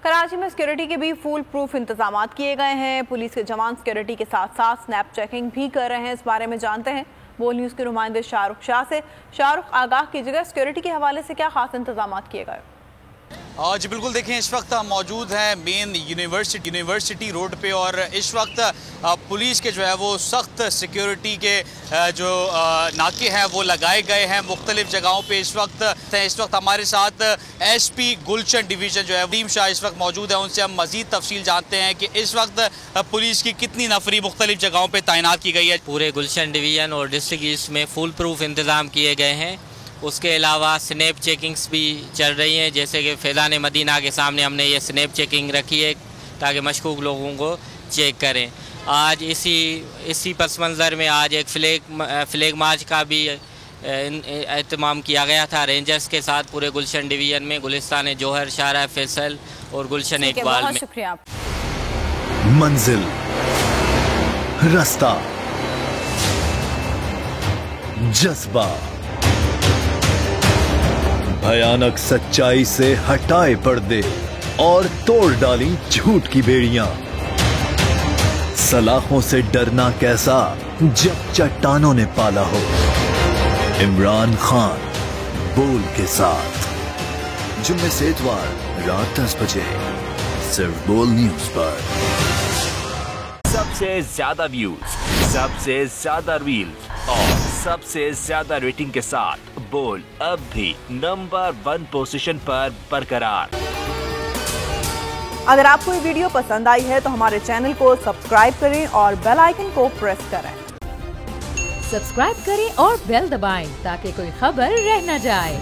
कराची में सिक्योरिटी के भी फुल प्रूफ इंतजाम किए गए हैं। पुलिस के जवान सिक्योरिटी के साथ साथ स्नैप चेकिंग भी कर रहे हैं। इस बारे में जानते हैं बोल न्यूज़ के नुमाइंदे शाहरुख शाह से। शाहरुख, आगाह कीजिएगा, सिक्योरिटी के हवाले से क्या खास इंतजाम किए गए? जी बिल्कुल, देखें इस वक्त हम मौजूद हैं मेन यूनिवर्सिटी रोड पे और इस वक्त पुलिस के जो है वो सख्त सिक्योरिटी के जो नाके हैं वो लगाए गए हैं मुख्तलिफ जगहों पे। इस वक्त हमारे साथ SP गुलशन डिवीज़न जो है वसीम शाह इस वक्त मौजूद है। उनसे हम मज़ीद तफसील जानते हैं कि इस वक्त पुलिस की कितनी नफरी मुख्तलिफ जगहों पर तैनात की गई है। पूरे गुलशन डिवीज़न और डिस्ट्रिक्ट ईस्ट में फुल प्रूफ इंतज़ाम किए गए हैं। उसके अलावा स्नैप चेकिंग्स भी चल रही हैं, जैसे कि फैज़ान मदीना के सामने हमने ये स्नैप चेकिंग रखी है ताकि मशकूक लोगों को चेक करें। आज इसी पस मंज़र में आज एक फ्लैग मार्च का भी एहतमाम किया गया था रेंजर्स के साथ पूरे गुलशन डिवीज़न में, गुलिस्तान जोहर, शाहरा फैसल और गुलशन इकबाल में। शुक्रिया। मंजिल, रास्ता, जज्बा, भयानक सच्चाई से हटाए पर्दे और तोड़ डाली झूठ की बेड़ियां। सलाखों से डरना कैसा जब चट्टानों ने पाला हो। इमरान खान बोल के साथ जुम्मे से इतवार रात 10 बजे सिर्फ बोल न्यूज पर। सबसे ज्यादा व्यूज, सबसे ज्यादा रील्स और सबसे ज्यादा रेटिंग के साथ बोल अब भी नंबर 1 पोजीशन पर बरकरार। अगर आपको ये वीडियो पसंद आई है तो हमारे चैनल को सब्सक्राइब करें और बेल आइकन को प्रेस करें। सब्सक्राइब करें और बेल दबाएं ताकि कोई खबर रह न जाए।